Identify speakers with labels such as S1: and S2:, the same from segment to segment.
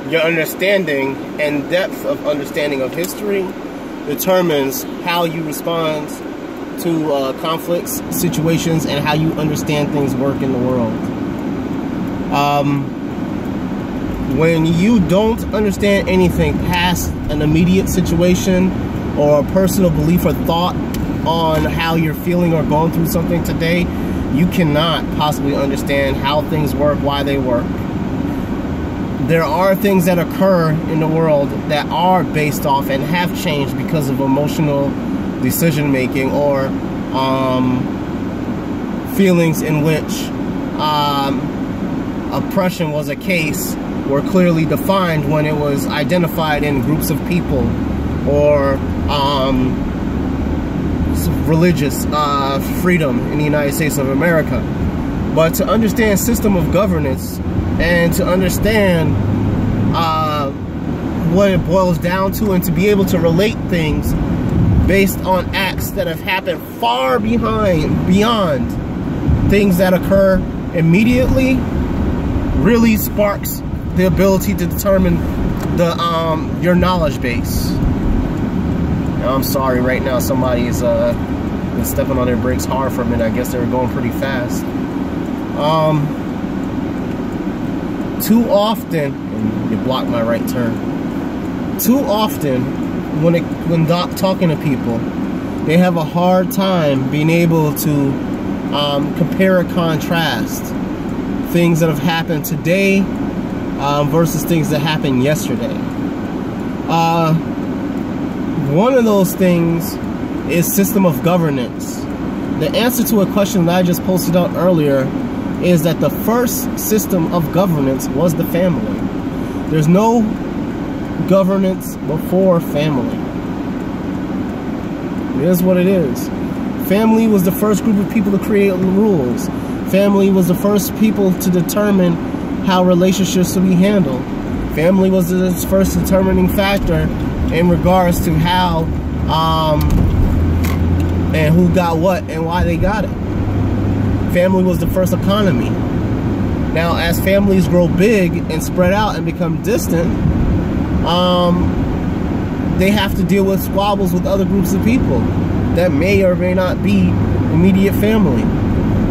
S1: Your understanding and depth of understanding of history determines how you respond to conflicts, situations, and how you understand things work in the world. When you don't understand anything past an immediate situation or a personal belief or thought on how you're feeling or going through something today, you cannot possibly understand how things work, why they work. There are things that occur in the world that are based off and have changed because of emotional decision making or feelings in which oppression was a case were clearly defined when it was identified in groups of people or religious freedom in the United States of America. But to understand system of governance and to understand what it boils down to, and to be able to relate things based on acts that have happened far beyond things that occur immediately, really sparks the ability to determine the your knowledge base. Now, I'm sorry, right now somebody is been stepping on their brakes hard for a minute. I guess they were going pretty fast. Too often, and you blocked my right turn. Too often, when Doc talking to people, they have a hard time being able to compare or contrast things that have happened today versus things that happened yesterday. One of those things is system of governance. The answer to a question that I just posted out earlier is that the first system of governance was the family. There's no governance before family. It is what it is. Family was the first group of people to create rules. Family was the first people to determine how relationships should be handled. Family was the first determining factor in regards to how and who got what and why they got it. Family was the first economy. Now, as families grow big and spread out and become distant, they have to deal with squabbles with other groups of people that may or may not be immediate family.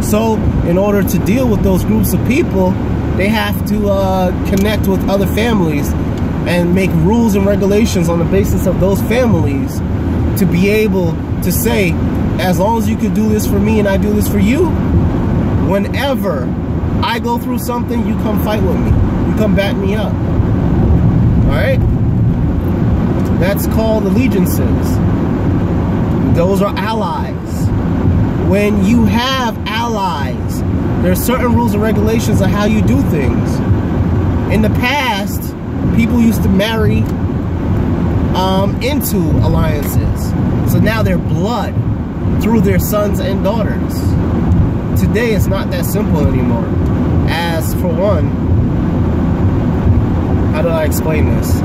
S1: So, in order to deal with those groups of people, they have to connect with other families and make rules and regulations on the basis of those families to be able to say, as long as you can do this for me and I do this for you, whenever I go through something, you come fight with me. You come back me up. Alright? That's called allegiances. Those are allies. When you have allies, there are certain rules and regulations on how you do things. In the past, people used to marry into alliances. So now they're blood through their sons and daughters. Today, it's not that simple anymore. As for one, how do I explain this?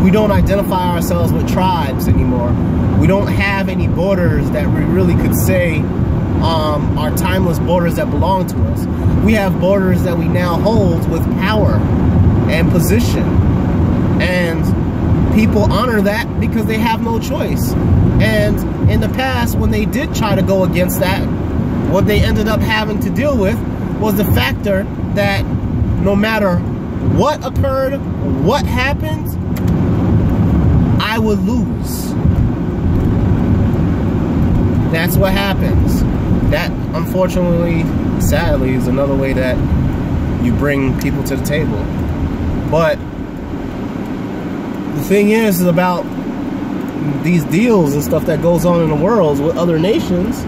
S1: We don't identify ourselves with tribes anymore. We don't have any borders that we really could say are timeless borders that belong to us. We have borders that we now hold with power and position. And people honor that because they have no choice. And in the past, when they did try to go against that, what they ended up having to deal with was the factor that no matter what occurred, what happened, I would lose. That's what happens. That, unfortunately, sadly, is another way that you bring people to the table. But the thing is about these deals and stuff that goes on in the world with other nations,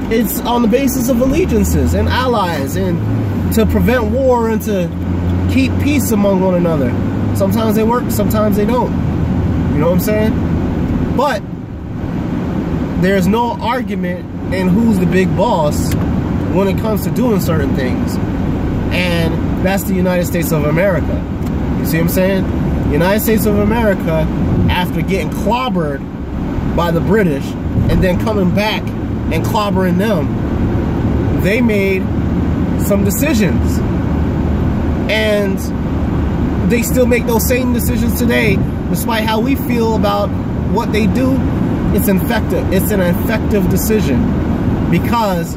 S1: it's on the basis of allegiances and allies and to prevent war and to keep peace among one another. Sometimes they work, sometimes they don't. You know what I'm saying? But there's no argument in who's the big boss when it comes to doing certain things. And that's the United States of America. You see what I'm saying? The United States of America, after getting clobbered by the British and then coming back and clobbering them, they made some decisions. And they still make those same decisions today, despite how we feel about what they do. It's effective. It's an effective decision because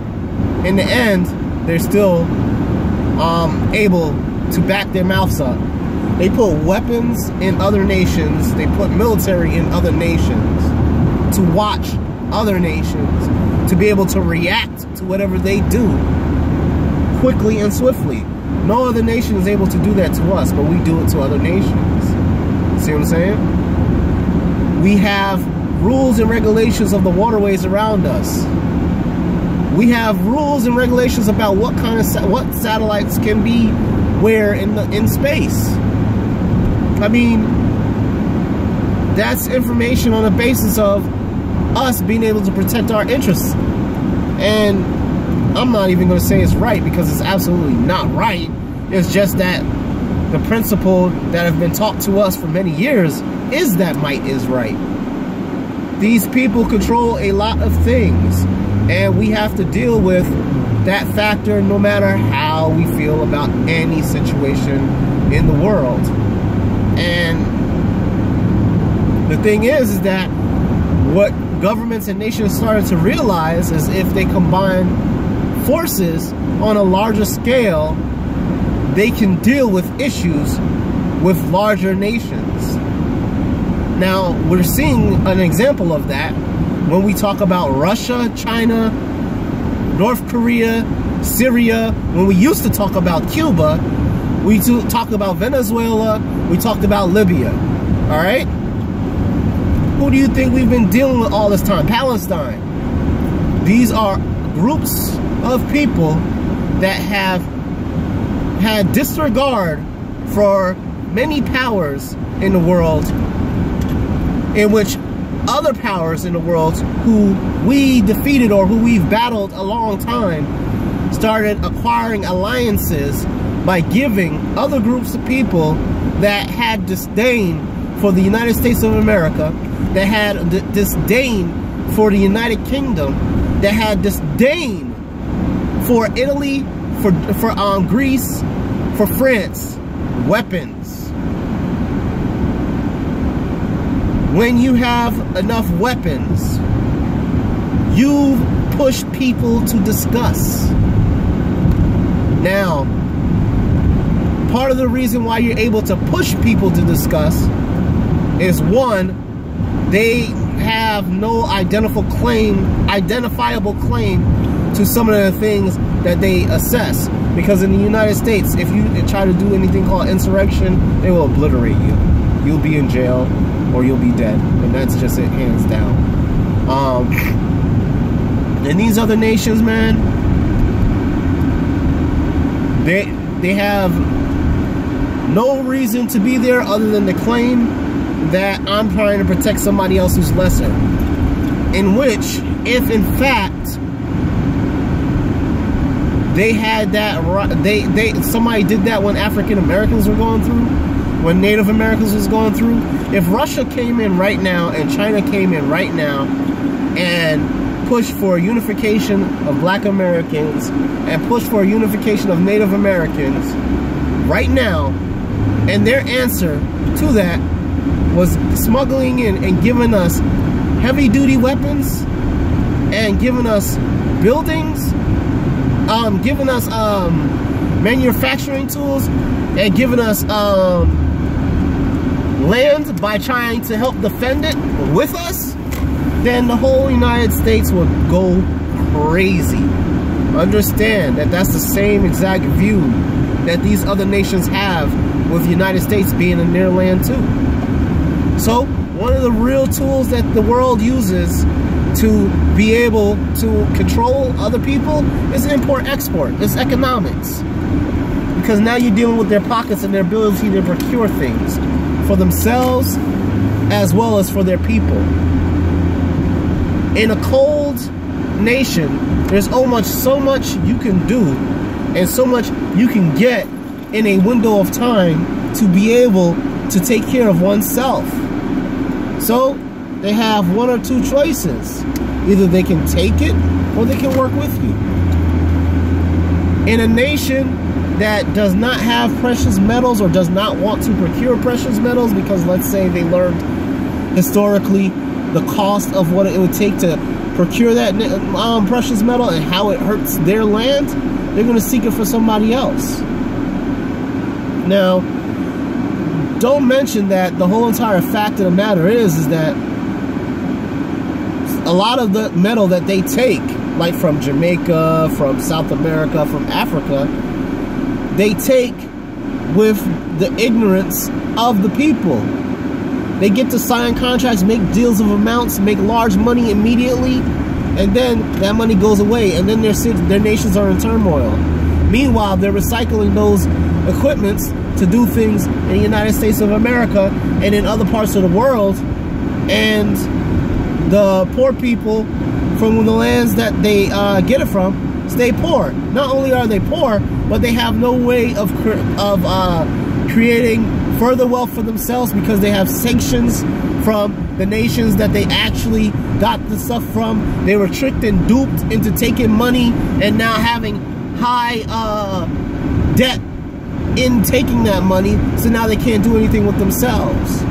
S1: in the end, they're still able to back their mouths up. They put weapons in other nations. They put military in other nations to watch other nations to be able to react to whatever they do quickly and swiftly. No other nation is able to do that to us, but we do it to other nations. See what I'm saying? We have rules and regulations of the waterways around us. We have rules and regulations about what kind of what satellites can be where in space. I mean, that's information on the basis of us being able to protect our interests. And I'm not even going to say it's right, because it's absolutely not right. It's just that the principle that have been taught to us for many years is that might is right. These people control a lot of things, and we have to deal with that factor no matter how we feel about any situation in the world. And the thing is that what governments and nations started to realize is if they combine forces on a larger scale, they can deal with issues with larger nations. Now, we're seeing an example of that when we talk about Russia, China, North Korea, Syria. When we used to talk about Cuba, we talked about Venezuela, we talked about Libya. All right? Who do you think we've been dealing with all this time? Palestine. These are groups of people that have had disregard for many powers in the world, in which other powers in the world who we defeated or who we've battled a long time started acquiring alliances by giving other groups of people that had disdain for the United States of America, that had disdain for the United Kingdom, that had disdain for Italy, for Greece, for France, weapons. When you have enough weapons, you push people to discuss. Now, part of the reason why you're able to push people to discuss is, one, they have no identifiable claim to some of the things that they assess. Because in the United States, if you try to do anything called insurrection, they will obliterate you. You'll be in jail or you'll be dead. And that's just it, hands down. And these other nations, man, they have no reason to be there other than to claim that I'm trying to protect somebody else who's lesser. In which, if in fact they had that, somebody did that when African Americans were going through, when Native Americans was going through. If Russia came in right now and China came in right now and pushed for unification of Black Americans and pushed for unification of Native Americans right now, and their answer to that was smuggling in and giving us heavy-duty weapons and giving us buildings, giving us manufacturing tools, and giving us land by trying to help defend it with us, then the whole United States would go crazy. Understand that that's the same exact view that these other nations have with the United States being in their land too. So one of the real tools that the world uses to be able to control other people is import-export. It's economics. Because now you're dealing with their pockets and their ability to procure things for themselves as well as for their people. In a cold nation, there's so much you can do and so much you can get in a window of time to be able to take care of oneself. So they have one or two choices. Either they can take it or they can work with you. In a nation that does not have precious metals or does not want to procure precious metals because, let's say, they learned historically the cost of what it would take to procure that precious metal and how it hurts their land, they're going to seek it for somebody else. Now, don't mention that the whole entire fact of the matter is that a lot of the metal that they take, like from Jamaica, from South America, from Africa, they take with the ignorance of the people. They get to sign contracts, make deals of amounts, make large money immediately, and then that money goes away, and then their nations are in turmoil. Meanwhile, they're recycling those equipments to do things in the United States of America and in other parts of the world, and the poor people from the lands that they get it from stay poor. Not only are they poor, but they have no way of creating further wealth for themselves because they have sanctions from the nations that they actually got the stuff from. They were tricked and duped into taking money and now having high debt in taking that money, so now they can't do anything with themselves.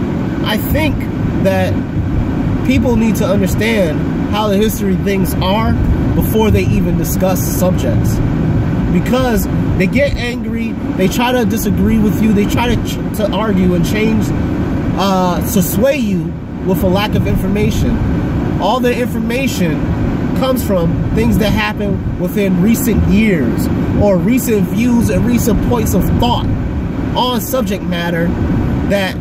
S1: I think that people need to understand how the history things are before they even discuss subjects, because they get angry, they try to disagree with you, they try to argue and change, to sway you with a lack of information. All the information comes from things that happen within recent years or recent views and recent points of thought on subject matter that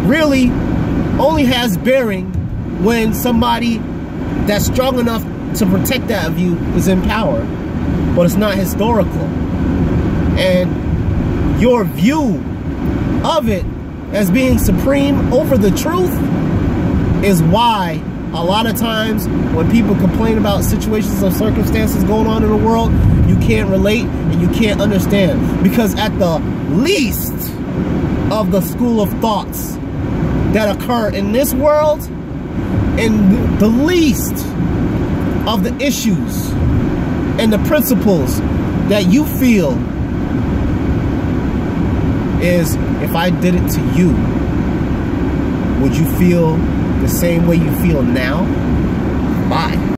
S1: really only has bearing when somebody that's strong enough to protect that view is in power, but it's not historical. And your view of it as being supreme over the truth is why a lot of times when people complain about situations or circumstances going on in the world, you can't relate and you can't understand, because at the least of the school of thoughts that occur in this world, and the least of the issues and the principles that you feel is, if I did it to you, would you feel the same way you feel now? Bye.